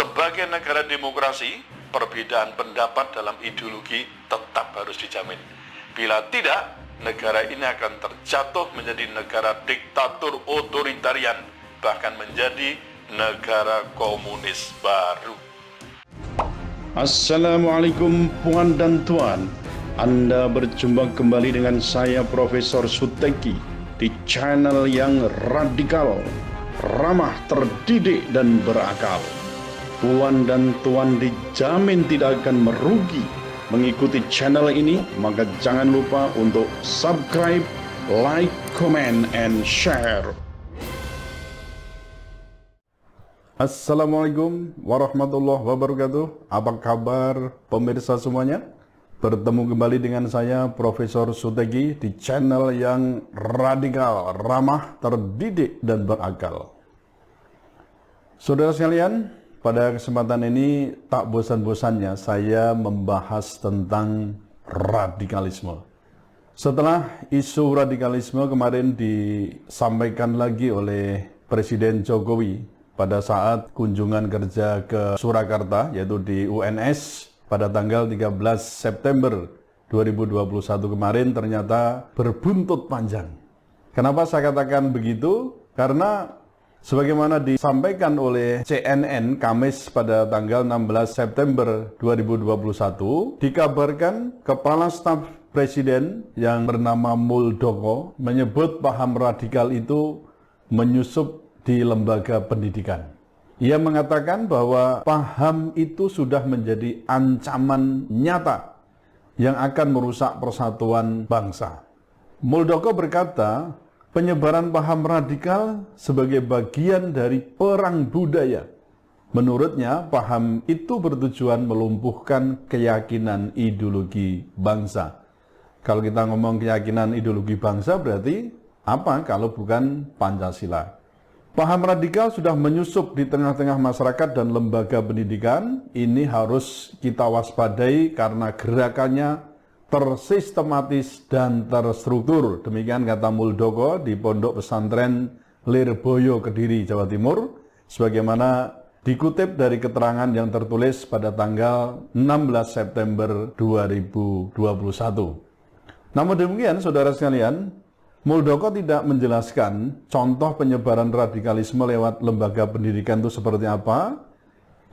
Sebagai negara demokrasi, perbedaan pendapat dalam ideologi tetap harus dijamin. Bila tidak, negara ini akan terjatuh menjadi negara diktatur otoritarian, bahkan menjadi negara komunis baru. Assalamualaikum puan dan tuan. Anda berjumpa kembali dengan saya Profesor Suteki di channel yang radikal, ramah, terdidik, dan berakal. Puan dan tuan dijamin tidak akan merugi mengikuti channel ini, maka jangan lupa untuk subscribe, like, comment, and share. Assalamualaikum warahmatullahi wabarakatuh. Apa kabar pemirsa semuanya? Bertemu kembali dengan saya Profesor Suteki di channel yang radikal, ramah, terdidik, dan berakal. Saudara sekalian, pada kesempatan ini tak bosan-bosannya saya membahas tentang radikalisme. Setelah isu radikalisme kemarin disampaikan lagi oleh Presiden Jokowi pada saat kunjungan kerja ke Surakarta, yaitu di UNS pada tanggal 13 September 2021 kemarin, ternyata berbuntut panjang. Kenapa saya katakan begitu? Karena sebagaimana disampaikan oleh CNN Kamis pada tanggal 16 September 2021, dikabarkan Kepala Staf Presiden yang bernama Muldoko menyebut paham radikal itu menyusup di lembaga pendidikan. Ia mengatakan bahwa paham itu sudah menjadi ancaman nyata yang akan merusak persatuan bangsa. Muldoko berkata, penyebaran paham radikal sebagai bagian dari perang budaya. Menurutnya, paham itu bertujuan melumpuhkan keyakinan ideologi bangsa. Kalau kita ngomong keyakinan ideologi bangsa, berarti apa kalau bukan Pancasila? Paham radikal sudah menyusup di tengah-tengah masyarakat dan lembaga pendidikan. Ini harus kita waspadai karena gerakannya tersistematis dan terstruktur. Demikian kata Muldoko di Pondok Pesantren Lirboyo, Kediri, Jawa Timur, sebagaimana dikutip dari keterangan yang tertulis pada tanggal 16 September 2021. Namun demikian, saudara sekalian, Muldoko tidak menjelaskan contoh penyebaran radikalisme lewat lembaga pendidikan itu seperti apa.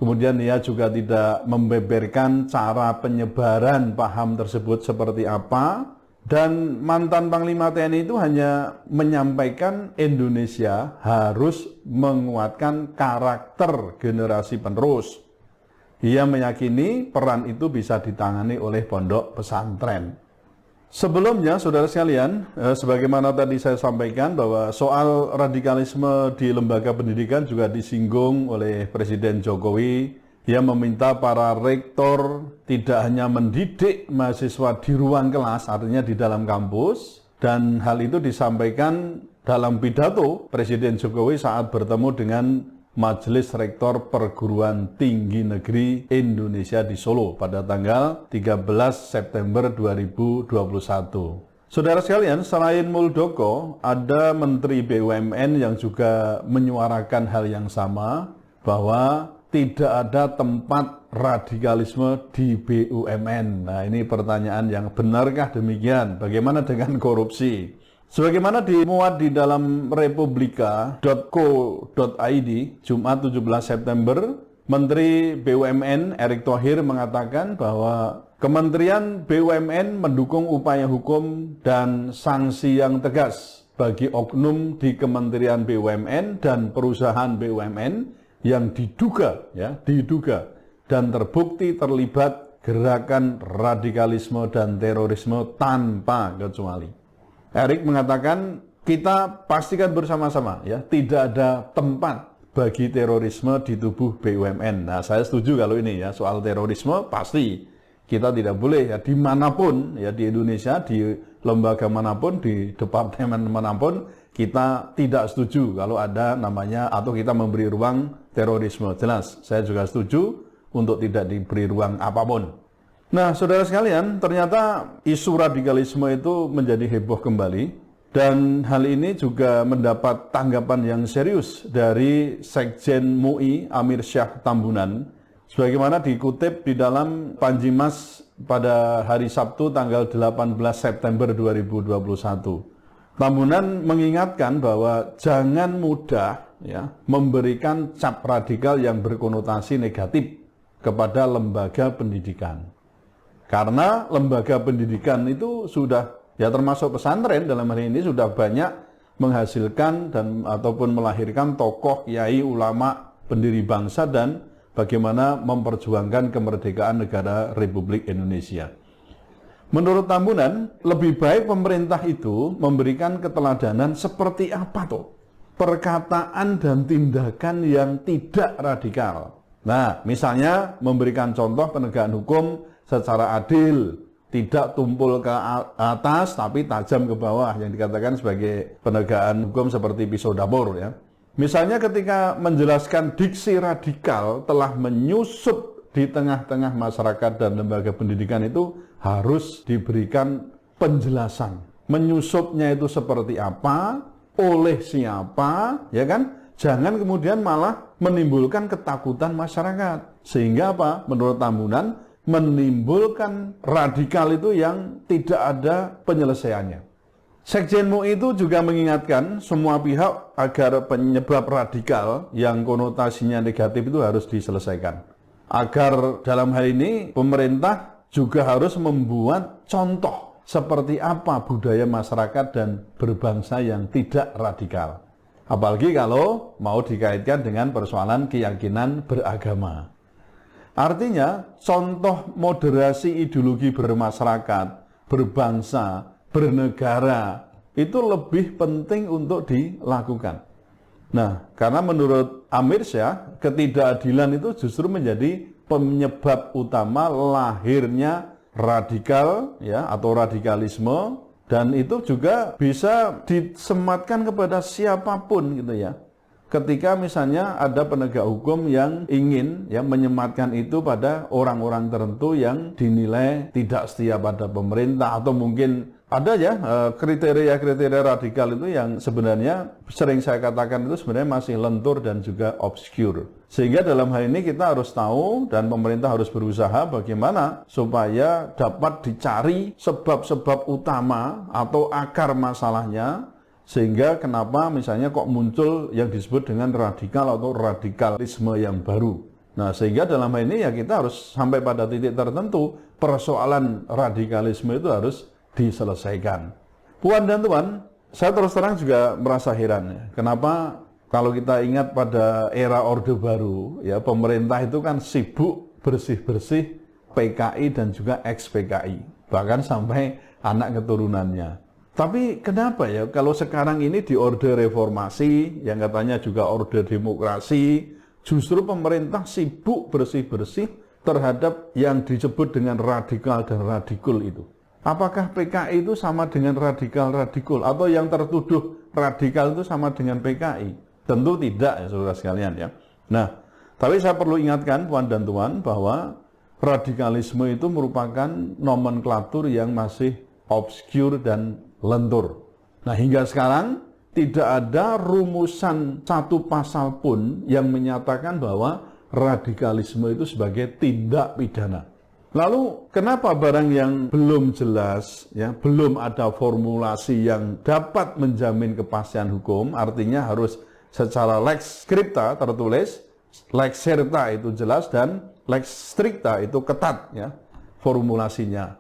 Kemudian ia juga tidak membeberkan cara penyebaran paham tersebut seperti apa. Dan mantan Panglima TNI itu hanya menyampaikan Indonesia harus menguatkan karakter generasi penerus. Ia meyakini peran itu bisa ditangani oleh pondok pesantren. Sebelumnya, saudara sekalian, sebagaimana tadi saya sampaikan bahwa soal radikalisme di lembaga pendidikan juga disinggung oleh Presiden Jokowi. Ia meminta para rektor tidak hanya mendidik mahasiswa di ruang kelas, artinya di dalam kampus, dan hal itu disampaikan dalam pidato Presiden Jokowi saat bertemu dengan Majelis Rektor Perguruan Tinggi Negeri Indonesia di Solo pada tanggal 13 September 2021. Saudara sekalian, selain Muldoko, ada Menteri BUMN yang juga menyuarakan hal yang sama, bahwa tidak ada tempat radikalisme di BUMN. Nah, ini pertanyaan yang benarkah demikian? Bagaimana dengan korupsi? Sebagaimana dimuat di dalam republika.co.id Jumat 17 September, Menteri BUMN Erick Thohir mengatakan bahwa Kementerian BUMN mendukung upaya hukum dan sanksi yang tegas bagi oknum di Kementerian BUMN dan perusahaan BUMN yang diduga dan terbukti terlibat gerakan radikalisme dan terorisme tanpa kecuali. Erick mengatakan kita pastikan bersama-sama tidak ada tempat bagi terorisme di tubuh BUMN. Nah, saya setuju kalau ini soal terorisme pasti kita tidak boleh dimanapun di Indonesia, di lembaga manapun, di departemen manapun, kita tidak setuju kalau ada namanya atau kita memberi ruang terorisme. Jelas, saya juga setuju untuk tidak diberi ruang apapun. Nah, saudara sekalian, ternyata isu radikalisme itu menjadi heboh kembali Dan hal ini juga mendapat tanggapan yang serius dari Sekjen MUI Amir Syah Tambunan, sebagaimana dikutip di dalam Panji Mas pada hari Sabtu tanggal 18 September 2021. Tambunan mengingatkan bahwa jangan mudah memberikan cap radikal yang berkonotasi negatif kepada lembaga pendidikan. Karena lembaga pendidikan itu sudah, termasuk pesantren dalam hal ini, sudah banyak menghasilkan dan ataupun melahirkan tokoh, kiai, ulama, pendiri bangsa dan bagaimana memperjuangkan kemerdekaan negara Republik Indonesia. Menurut Tambunan, lebih baik pemerintah itu memberikan keteladanan seperti apa tuh? Perkataan dan tindakan yang tidak radikal. Nah, misalnya memberikan contoh penegakan hukum secara adil, tidak tumpul ke atas tapi tajam ke bawah, yang dikatakan sebagai penegakan hukum seperti pisau dapur ya. Misalnya ketika menjelaskan diksi radikal telah menyusup di tengah-tengah masyarakat dan lembaga pendidikan, itu harus diberikan penjelasan. Menyusupnya itu seperti apa, oleh siapa, ya kan? Jangan kemudian malah menimbulkan ketakutan masyarakat. Sehingga apa? Menurut Tambunan, menimbulkan radikal itu yang tidak ada penyelesaiannya. Sekjen MUI itu juga mengingatkan semua pihak agar penyebab radikal yang konotasinya negatif itu harus diselesaikan. Agar dalam hal ini pemerintah juga harus membuat contoh seperti apa budaya masyarakat dan berbangsa yang tidak radikal. Apalagi kalau mau dikaitkan dengan persoalan keyakinan beragama. Artinya, contoh moderasi ideologi bermasyarakat, berbangsa, bernegara, itu lebih penting untuk dilakukan. Nah, karena menurut Amir Syah, ketidakadilan itu justru menjadi penyebab utama lahirnya radikal atau radikalisme, dan itu juga bisa disematkan kepada siapapun gitu ya. Ketika misalnya ada penegak hukum yang ingin menyematkan itu pada orang-orang tertentu yang dinilai tidak setia pada pemerintah, atau mungkin ada kriteria-kriteria radikal itu yang sebenarnya sering saya katakan itu sebenarnya masih lentur dan juga obscure. Sehingga dalam hal ini kita harus tahu dan pemerintah harus berusaha bagaimana supaya dapat dicari sebab-sebab utama atau akar masalahnya, sehingga kenapa misalnya kok muncul yang disebut dengan radikal atau radikalisme yang baru. Nah, sehingga dalam hal ini kita harus sampai pada titik tertentu persoalan radikalisme itu harus diselesaikan. Puan dan Tuan, saya terus terang juga merasa heran kenapa kalau kita ingat pada era Orde Baru pemerintah itu kan sibuk bersih-bersih PKI dan juga ex-PKI, bahkan sampai anak keturunannya. Tapi kenapa kalau sekarang ini di orde reformasi, yang katanya juga orde demokrasi, justru pemerintah sibuk bersih-bersih terhadap yang disebut dengan radikal dan radikul itu. Apakah PKI itu sama dengan radikal-radikul, atau yang tertuduh radikal itu sama dengan PKI? Tentu tidak saudara sekalian Nah, tapi saya perlu ingatkan Puan dan Tuan bahwa radikalisme itu merupakan nomenklatur yang masih obscure dan lentur. Nah, hingga sekarang tidak ada rumusan satu pasal pun yang menyatakan bahwa radikalisme itu sebagai tindak pidana. Lalu kenapa barang yang belum jelas, belum ada formulasi yang dapat menjamin kepastian hukum, artinya harus secara lex scripta tertulis, lex serta itu jelas, dan lex stricta itu ketat formulasinya.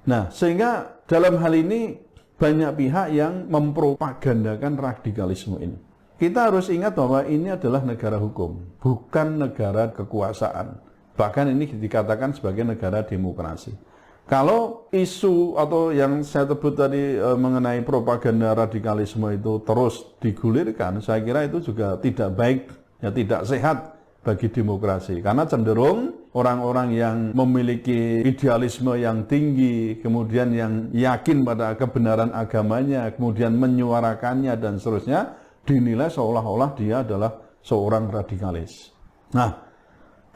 Nah, sehingga dalam hal ini banyak pihak yang mempropagandakan radikalisme ini. Kita harus ingat bahwa ini adalah negara hukum, bukan negara kekuasaan. Bahkan ini dikatakan sebagai negara demokrasi. Kalau isu atau yang saya sebut tadi mengenai propaganda radikalisme itu terus digulirkan, saya kira itu juga tidak baik, tidak sehat bagi demokrasi. Karena cenderung orang-orang yang memiliki idealisme yang tinggi, kemudian yang yakin pada kebenaran agamanya, kemudian menyuarakannya dan seterusnya, dinilai seolah-olah dia adalah seorang radikalis. Nah,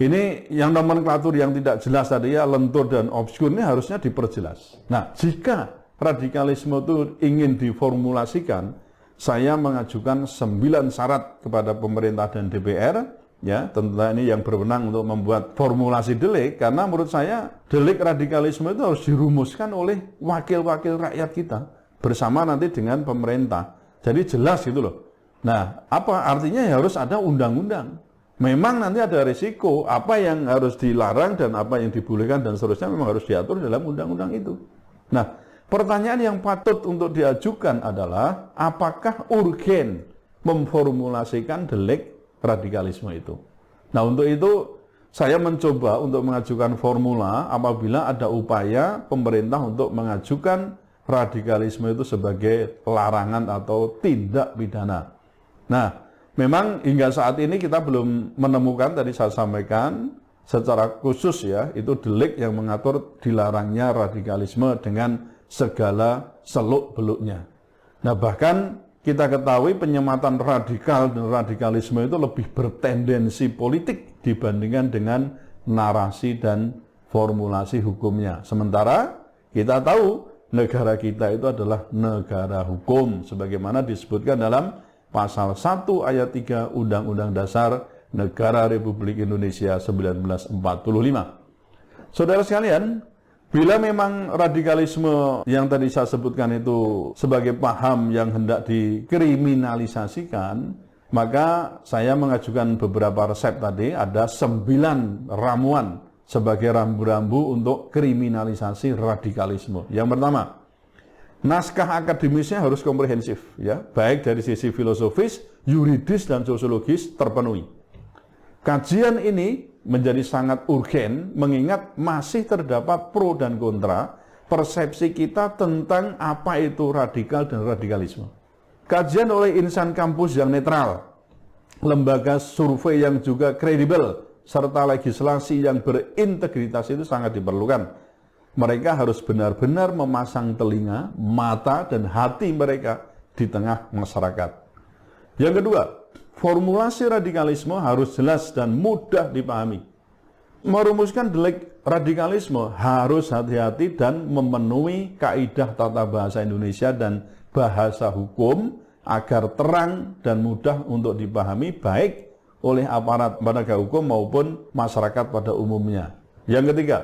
ini yang nomenklatur yang tidak jelas tadi lentur dan obskur ini harusnya diperjelas. Nah, jika radikalisme itu ingin diformulasikan, saya mengajukan 9 syarat kepada pemerintah dan DPR, ya, tentunya ini yang berwenang untuk membuat formulasi delik, karena menurut saya delik radikalisme itu harus dirumuskan oleh wakil-wakil rakyat kita bersama nanti dengan pemerintah. Jadi jelas gitu loh. Nah, apa artinya? Harus ada undang-undang. Memang nanti ada risiko apa yang harus dilarang dan apa yang dibolehkan dan seterusnya memang harus diatur dalam undang-undang itu. Nah, pertanyaan yang patut untuk diajukan adalah apakah urgen memformulasikan delik radikalisme itu. Nah, untuk itu saya mencoba untuk mengajukan formula apabila ada upaya pemerintah untuk mengajukan radikalisme itu sebagai larangan atau tindak pidana. Nah, memang hingga saat ini kita belum menemukan, tadi saya sampaikan secara khusus ya, itu delik yang mengatur dilarangnya radikalisme dengan segala seluk-beluknya. Nah, bahkan kita ketahui penyematan radikal dan radikalisme itu lebih bertendensi politik dibandingkan dengan narasi dan formulasi hukumnya. Sementara kita tahu negara kita itu adalah negara hukum sebagaimana disebutkan dalam Pasal 1 ayat 3 Undang-Undang Dasar Negara Republik Indonesia 1945. Saudara sekalian, bila memang radikalisme yang tadi saya sebutkan itu sebagai paham yang hendak dikriminalisasikan, maka saya mengajukan beberapa resep tadi, ada 9 ramuan sebagai rambu-rambu untuk kriminalisasi radikalisme. Yang pertama, naskah akademisnya harus komprehensif, ya, baik dari sisi filosofis, yuridis, dan sosiologis terpenuhi. Kajian ini menjadi sangat urgen mengingat masih terdapat pro dan kontra persepsi kita tentang apa itu radikal dan radikalisme. Kajian oleh insan kampus yang netral, lembaga survei yang juga kredibel, serta legislasi yang berintegritas itu sangat diperlukan. Mereka harus benar-benar memasang telinga, mata, dan hati mereka di tengah masyarakat. Yang kedua, formulasi radikalisme harus jelas dan mudah dipahami. Merumuskan delik radikalisme harus hati-hati dan memenuhi kaidah tata bahasa Indonesia dan bahasa hukum agar terang dan mudah untuk dipahami baik oleh aparat penegak hukum maupun masyarakat pada umumnya. Yang ketiga,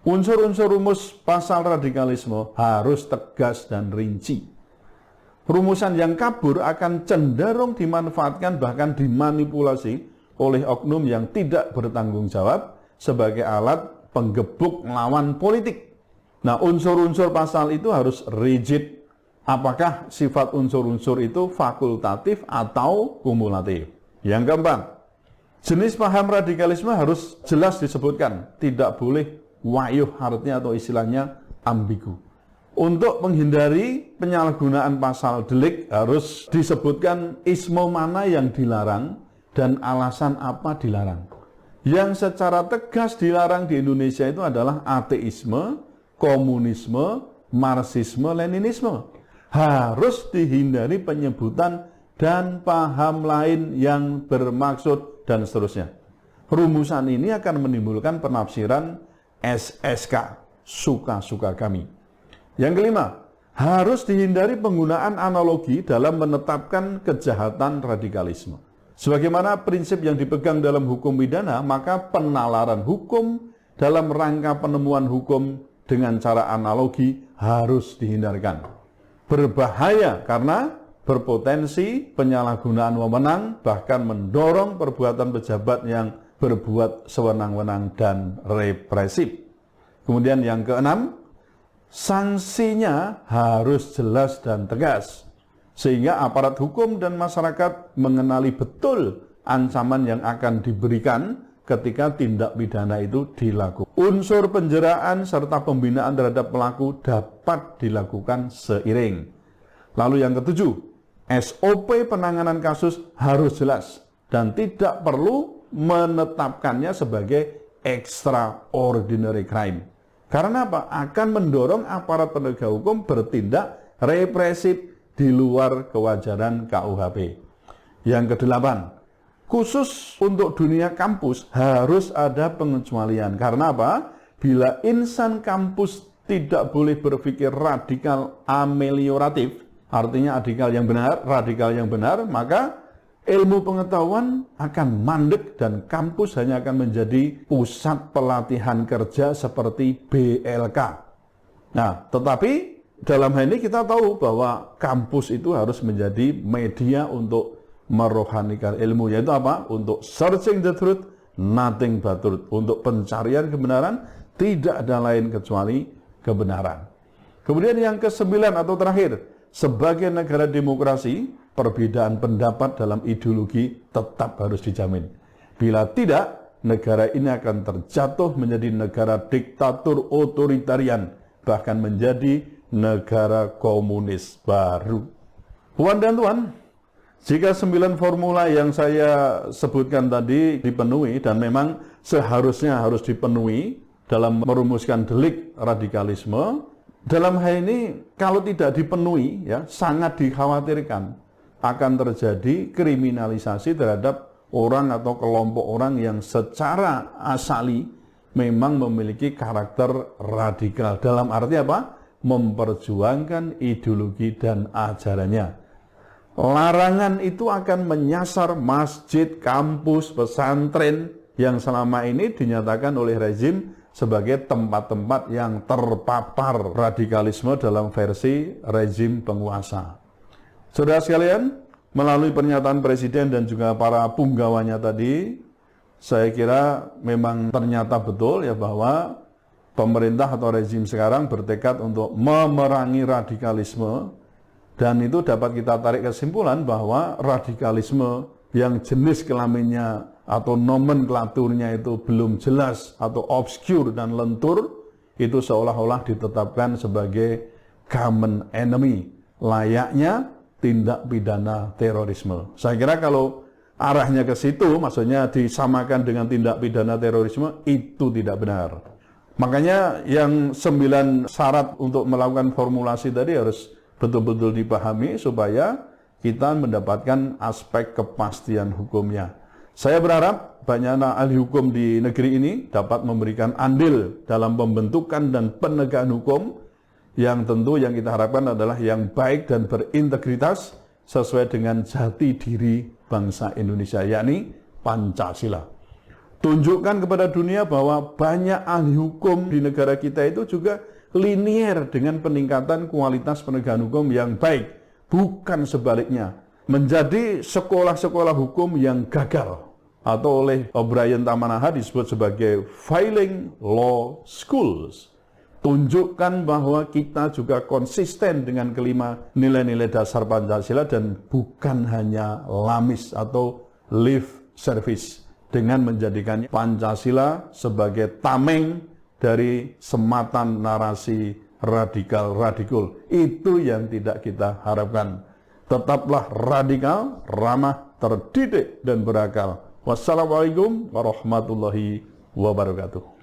unsur-unsur rumus pasal radikalisme harus tegas dan rinci. Rumusan yang kabur akan cenderung dimanfaatkan bahkan dimanipulasi oleh oknum yang tidak bertanggung jawab sebagai alat penggebuk lawan politik. Nah, unsur-unsur pasal itu harus rigid. Apakah sifat unsur-unsur itu fakultatif atau kumulatif? Yang keempat, jenis paham radikalisme harus jelas disebutkan, tidak boleh wayuh artinya atau istilahnya ambigu. Untuk menghindari penyalahgunaan pasal delik harus disebutkan isme mana yang dilarang dan alasan apa dilarang. Yang secara tegas dilarang di Indonesia itu adalah ateisme, komunisme, marxisme, leninisme. Harus dihindari penyebutan dan paham lain yang bermaksud dan seterusnya. Rumusan ini akan menimbulkan penafsiran SSK, suka-suka kami. Yang kelima, harus dihindari penggunaan analogi dalam menetapkan kejahatan radikalisme. Sebagaimana prinsip yang dipegang dalam hukum pidana, maka penalaran hukum dalam rangka penemuan hukum dengan cara analogi harus dihindarkan. Berbahaya karena berpotensi penyalahgunaan wewenang, bahkan mendorong perbuatan pejabat yang berbuat sewenang-wenang dan represif. Kemudian yang keenam, sanksinya harus jelas dan tegas, sehingga aparat hukum dan masyarakat mengenali betul ancaman yang akan diberikan ketika tindak pidana itu dilakukan. Unsur penjeraan serta pembinaan terhadap pelaku dapat dilakukan seiring. Lalu yang ketujuh, SOP penanganan kasus harus jelas dan tidak perlu menetapkannya sebagai extraordinary crime. Karena apa? Akan mendorong aparat penegak hukum bertindak represif di luar kewajaran KUHP. Yang kedelapan, khusus untuk dunia kampus harus ada pengecualian. Karena apa? Bila insan kampus tidak boleh berpikir radikal amelioratif, artinya radikal yang benar, maka ilmu pengetahuan akan mandek dan kampus hanya akan menjadi pusat pelatihan kerja seperti BLK. Nah, tetapi dalam hal ini kita tahu bahwa kampus itu harus menjadi media untuk merohanikan ilmu, yaitu apa? Untuk searching the truth, nothing but truth. Untuk pencarian kebenaran, tidak ada lain kecuali kebenaran. Kemudian yang ke-9 atau terakhir, sebagai negara demokrasi, perbedaan pendapat dalam ideologi tetap harus dijamin. Bila tidak, negara ini akan terjatuh menjadi negara diktatur otoritarian, bahkan menjadi negara komunis baru. Puan dan Tuan, jika 9 formula yang saya sebutkan tadi dipenuhi, dan memang seharusnya harus dipenuhi dalam merumuskan delik radikalisme, dalam hal ini kalau tidak dipenuhi, ya sangat dikhawatirkan akan terjadi kriminalisasi terhadap orang atau kelompok orang yang secara asali memang memiliki karakter radikal. Dalam arti apa? Memperjuangkan ideologi dan ajarannya. Larangan itu akan menyasar masjid, kampus, pesantren yang selama ini dinyatakan oleh rezim sebagai tempat-tempat yang terpapar radikalisme dalam versi rezim penguasa. Saudara sekalian, melalui pernyataan Presiden dan juga para punggawanya tadi, saya kira memang ternyata betul ya bahwa pemerintah atau rezim sekarang bertekad untuk memerangi radikalisme, dan itu dapat kita tarik kesimpulan bahwa radikalisme yang jenis kelaminnya atau nomenklaturnya itu belum jelas atau obscure dan lentur, itu seolah-olah ditetapkan sebagai common enemy, layaknya tindak pidana terorisme. Saya kira kalau arahnya ke situ, maksudnya disamakan dengan tindak pidana terorisme, itu tidak benar. Makanya yang 9 syarat untuk melakukan formulasi tadi harus betul-betul dipahami supaya kita mendapatkan aspek kepastian hukumnya. Saya berharap banyak ahli hukum di negeri ini dapat memberikan andil dalam pembentukan dan penegakan hukum yang tentu yang kita harapkan adalah yang baik dan berintegritas sesuai dengan jati diri bangsa Indonesia, yakni Pancasila. Tunjukkan kepada dunia bahwa banyak ahli hukum di negara kita itu juga linier dengan peningkatan kualitas penegakan hukum yang baik, bukan sebaliknya menjadi sekolah-sekolah hukum yang gagal, atau oleh O'Brien Tamanaha disebut sebagai failing law schools. Tunjukkan bahwa kita juga konsisten dengan kelima nilai-nilai dasar Pancasila dan bukan hanya lamis atau lip service dengan menjadikan Pancasila sebagai tameng dari sematan narasi radikal. Itu yang tidak kita harapkan. Tetaplah radikal, ramah, terdidik, dan berakal. Wassalamualaikum warahmatullahi wabarakatuh.